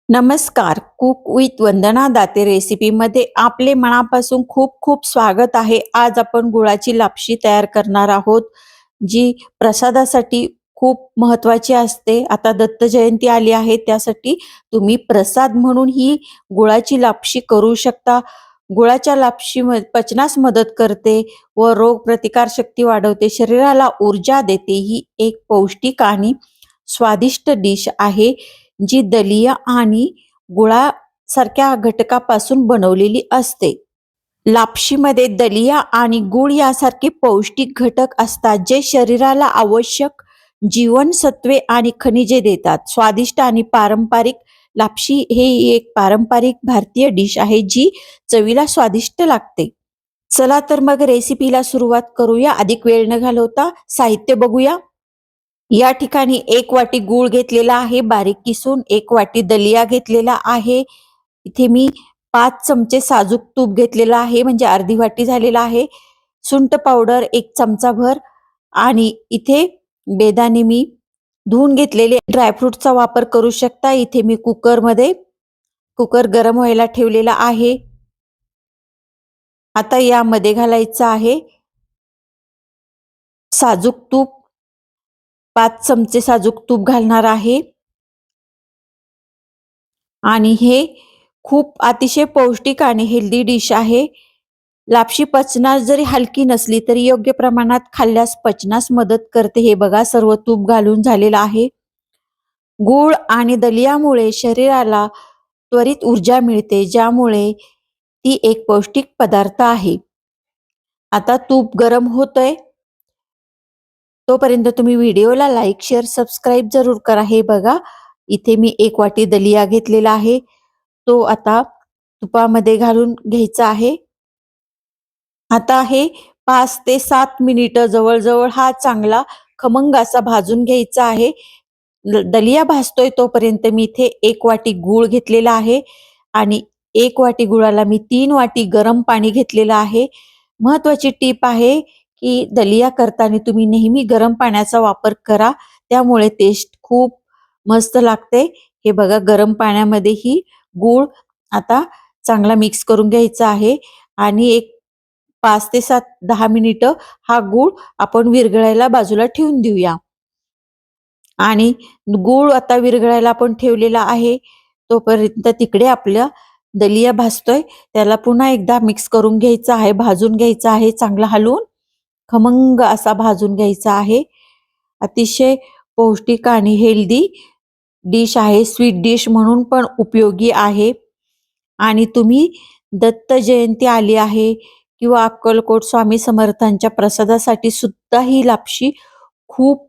नमस्कार. Cook with वंदना दाते रेसिपीमध्ये आपले मनापासून खूप खूप स्वागत आहे. आज आपण गुळाची लापशी तयार करणार आहोत, जी प्रसादासाठी खूप महत्त्वाची असते. आता दत्त जयंती आली आहे, त्यासाठी तुम्ही प्रसाद म्हणून ही गुळाची लापशी करू शकता. गुळाच्या लापशी पचनास मदत करते व रोग प्रतिकारशक्ती वाढवते, शरीराला ऊर्जा देते. ही एक पौष्टिक आणि स्वादिष्ट डिश आहे, जी दलिया आणि गुळासारख्या घटकापासून बनवलेली असते. लापशीमध्ये दलिया आणि गूळ यासारखे पौष्टिक घटक असतात, जे शरीराला आवश्यक जीवनसत्वे आणि खनिजे देतात. स्वादिष्ट आणि पारंपरिक लापशी हे एक पारंपरिक भारतीय डिश आहे, जी चवीला स्वादिष्ट लागते. चला तर मग रेसिपीला सुरुवात करूया. अधिक वेळ न घालवता साहित्य बघूया. या ठिकाणी 1 वाटी गूळ घेतलेला आहे बारीक किसून, 1 वाटी दलिया घेतलेला आहे. इथे मी 5 चमचे साजूक तूप घेतलेलं आहे, म्हणजे अर्धी वाटी झालेला आहे. सुंठ पावडर 1 चमचाभर आणि इथे बेदाणे मी धुवून घेतलेले. ड्रायफ्रूटचा वापर करू शकता. इथे मी कुकर गरम व्हायला ठेवलेला आहे. आता यामध्ये घालायचं आहे साजूक तूप. 5 चमचे साजूक तूप घालणार आहे आणि हे खूप अतिशय पौष्टिक आणि हेल्दी डिश आहे. लापशी पचनास जरी हलकी नसली तरी योग्य प्रमाणात खाल्ल्यास पचनास मदत करते. हे बघा, सर्व तूप घालून झालेलं आहे. गूळ आणि दलियामुळे शरीराला त्वरित ऊर्जा मिळते, ज्यामुळे ती एक पौष्टिक पदार्थ आहे. आता तूप गरम होतंय, तोपर्यंत तुम्ही व्हिडिओला लाईक, शेअर, सबस्क्राईब जरूर करा. हे बघा, इथे मी 1 वाटी दलिया घेतलेला आहे. तो आता तुपामध्ये घालून घ्यायचा आहे. आता हे 5 ते 7 मिनिटं जवळ-जवळ हा चांगला खमंग असा भाजून घ्यायचा आहे. दलिया भाजतोय तोपर्यंत मी इथे 1 वाटी गूळ घेतलेला आहे आणि 1 वाटी गुळाला मी 3 वाटी गरम पाणी घेतलेलं आहे. महत्वाची टीप आहे, की दलिया करताना तुम्ही नेहमी गरम पाण्याचा वापर करा, त्यामुळे टेस्ट खूप मस्त लागते. हे बघा, गरम पाण्यामध्ये ही गूळ आता चांगला मिक्स करून घ्यायचा आहे आणि एक 5 ते 10 मिनिटं हा गूळ आपण विरघळायला बाजूला ठेवून देऊया. आणि गूळ आता विरघळायला आपण ठेवलेला आहे, तोपर्यंत तिकडे आपल्या दलिया भाजतोय, त्याला पुन्हा एकदा मिक्स करून घ्यायचा आहे, भाजून घ्यायचा आहे, चांगला हलवून खमंग असा भाजून घ्यायचा आहे. अतिशय पौष्टिक आणि हेल्दी डिश आहे, स्वीट डिश म्हणून पण उपयोगी आहे. आणि तुम्ही दत्त जयंती आली आहे किंवा अक्कलकोट स्वामी समर्थांच्या प्रसादासाठी सुद्धा ही लापशी खूप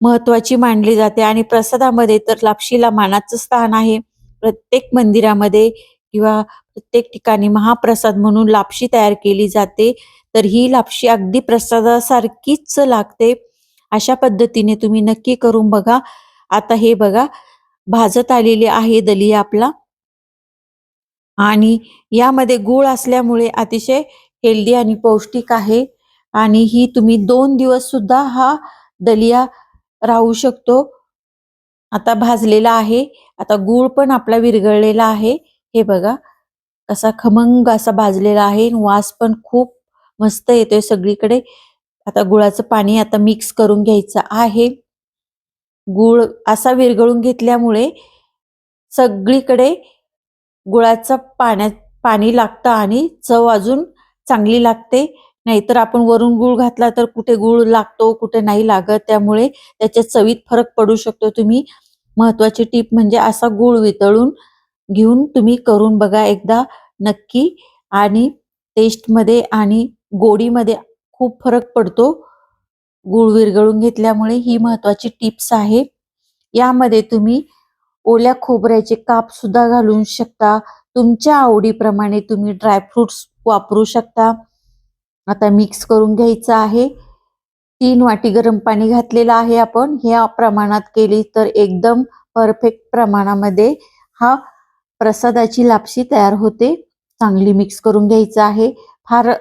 महत्वाची मानली जाते आणि प्रसादामध्ये तर लापशीला मानाचं स्थान आहे. प्रत्येक मंदिरामध्ये किंवा प्रत्येक ठिकाणी महाप्रसाद म्हणून लापशी तयार केली जाते. तर ही लापशी अगदी प्रसादासारखीच लागते. अशा पद्धतीने तुम्ही नक्की करून बघा. आता हे बघा, भाजत आलेली आहे दलिया आपला आणि यामध्ये गूळ असल्यामुळे अतिशय हेल्दी आणि पौष्टिक आहे आणि ही तुम्ही 2 दिवस सुद्धा हा दलिया राहू शकतो. आता भाजलेला आहे. आता गूळ पण आपला विरघळलेला आहे. हे बघा, कसा खमंग असा भाजलेला आहे. वास पण खूप मस्त येतोय सगळीकडे. आता गुळाचं पाणी आता मिक्स करून घ्यायचं आहे. गूळ असा विरघळून घेतल्यामुळे सगळीकडे गुळाचं पाणी लागतं आणि चव अजून चांगली लागते. नाहीतर आपण वरून गूळ घातला तर कुठे गूळ लागतो, कुठे नाही लागत. त्यामुळे त्याच्या चवीत फरक पडू शकतो. तुम्ही महत्वाची टीप म्हणजे असा गूळ वितळून घेऊन तुम्ही करून बघा एकदा नक्की आणि टेस्टमध्ये आणि गोडीमध्ये खूप फरक पडतो. गूळ विरघळून घेतल्यामुळे ही महत्वाची टिप्स आहे. यामध्ये तुम्ही ओल्या खोबऱ्याचे काप सुद्धा घालू शकता. तुमच्या आवडीप्रमाणे तुम्ही ड्रायफ्रुट्स वापरू शकता. आता मिक्स करून घ्यायचं आहे. 3 वाटी गरम पाणी घातलेलं आहे आपण. ह्या प्रमाणात केली तर एकदम परफेक्ट प्रमाणामध्ये हा प्रसादाची लापशी तयार होते. चांगली मिक्स करून घ्यायचं आहे. फार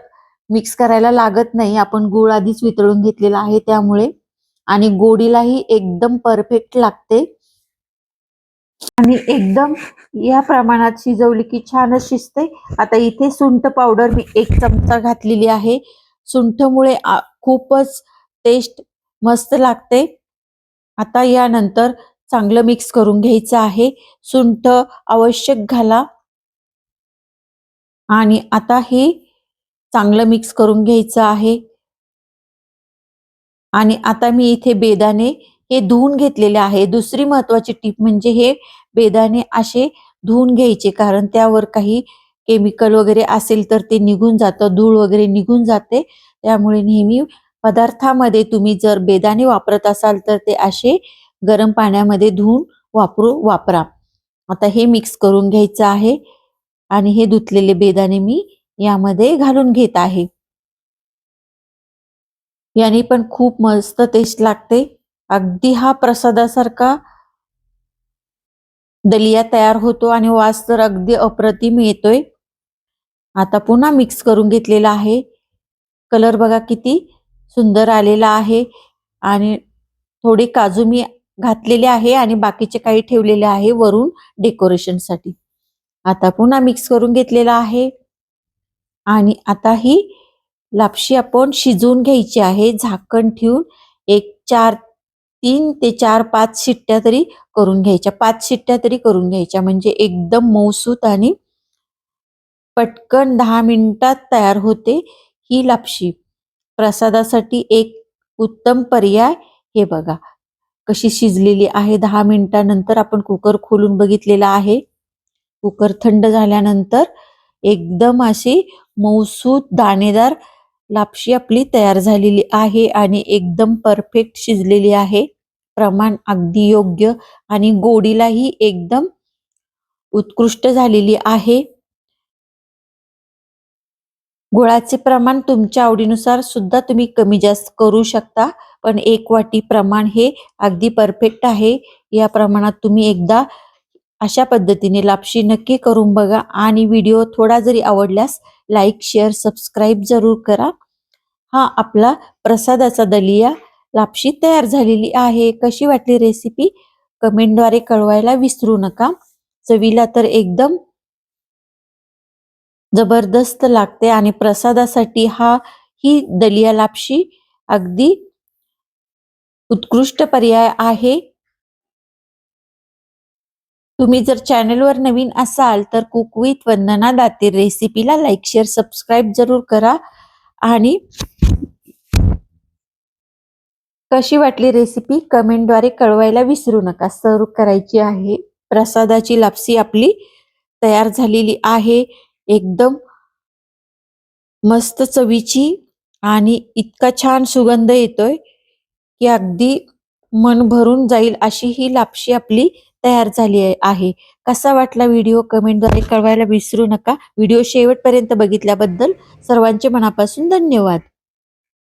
मिक्स करायला लागत नाही, आपण गूळ आधीच वितळून घेतलेला आहे त्यामुळे. आणि गोडीलाही एकदम परफेक्ट लागते. आणि एकदम या प्रमाणात शिजवली की छानच शिजते. आता इथे सुंठ पावडर मी 1 चमचा घातलेली आहे. सुंठमुळे खूपच टेस्ट मस्त लागते. आता यानंतर चांगलं मिक्स करून घ्यायचं आहे. सुंठ आवश्यक घाला आणि आता हे चांगलं मिक्स करून घ्यायचं आहे. आणि आता मी इथे बेदाणे हे धुवून घेतलेले आहे. दुसरी महत्वाची टीप म्हणजे हे बेदाणे असे धुवून घ्यायचे, कारण त्यावर काही केमिकल वगैरे असेल तर ते निघून जातं, धूळ वगैरे निघून जाते. त्यामुळे नेहमी पदार्थामध्ये तुम्ही जर बेदाणे वापरत असाल तर ते असे गरम पाण्यामध्ये धुवून वापरा. आता हे मिक्स करून घ्यायचं आहे आणि हे धुतलेले बेदाणे मी यामध्ये घालून घेत आहे. याने पण खूप मस्त टेस्ट लागते. अगदी हा प्रसादासारखा दलिया तयार होतो आणि वास तर अगदी अप्रतिम येतोय. आता पुन्हा मिक्स करून घेतलेला आहे. कलर बघा किती सुंदर आलेला आहे आणि थोडे काजू मी घातलेले आहे आणि बाकीचे काही ठेवलेले आहे वरून डेकोरेशनसाठी. आता पुन्हा मिक्स करून घेतलेला आहे आणि आता ही लापशी आपण शिजवून घ्यायची आहे. झाकण ठेवून एक 3 ते 4-5 शिट्ट्या तरी करून घ्यायच्या. 5 शिट्ट्या तरी करून घ्यायच्या, म्हणजे एकदम मऊसूत आणि पटकन 10 मिनिटात तयार होते ही लापशी. प्रसादासाठी एक उत्तम पर्याय. हे बघा कशी शिजलेली आहे. 10 मिनिटानंतर आपण कुकर खोलून बघितलेला आहे. कुकर थंड झाल्यानंतर एकदम अशी मऊसूत दाणेदार लापशी आपली तयार झालेली आहे आणि एकदम परफेक्ट शिजलेली आहे. प्रमाण अगदी योग्य आणि गोडीलाही एकदम उत्कृष्ट झालेली आहे. गुळाचे प्रमाण तुमच्या आवडीनुसार सुद्धा तुम्ही कमी जास्त करू शकता, पण 1 वाटी प्रमाण हे अगदी परफेक्ट आहे. या प्रमाणात तुम्ही एकदा अशा पद्धतीने लापशी नक्की करून बघा आणि व्हिडिओ थोडा जरी आवडल्यास लाईक, शेअर, सबस्क्राईब जरूर करा. हा आपला प्रसादाचा दलिया लापशी तयार झालेली आहे. कशी वाटली रेसिपी कमेंटद्वारे कळवायला विसरू नका. चवीला तर एकदम जबरदस्त लागते आणि प्रसादासाठी ही दलिया लापशी अगदी उत्कृष्ट पर्याय आहे. तुम्ही जर चॅनलवर नवीन असाल तर कुक विथ वंदना दाते रेसिपीला लाईक, शेअर, सबस्क्राईब जरूर करा आणि कशी वाटली रेसिपी कमेंटद्वारे कळवायला विसरू नका. सर्व करायची आहे. प्रसादाची लापसी आपली तयार झालेली आहे. एकदम मस्त चवीची आणि इतका छान सुगंध येतोय की अगदी मन भरून जाईल अशी ही लापशी आपली तयार झाली आहे. कसा वाटला व्हिडिओ कमेंटद्वारे कळवायला विसरू नका. व्हिडिओ शेवटपर्यंत बघितल्याबद्दल सर्वांचे मनापासून धन्यवाद.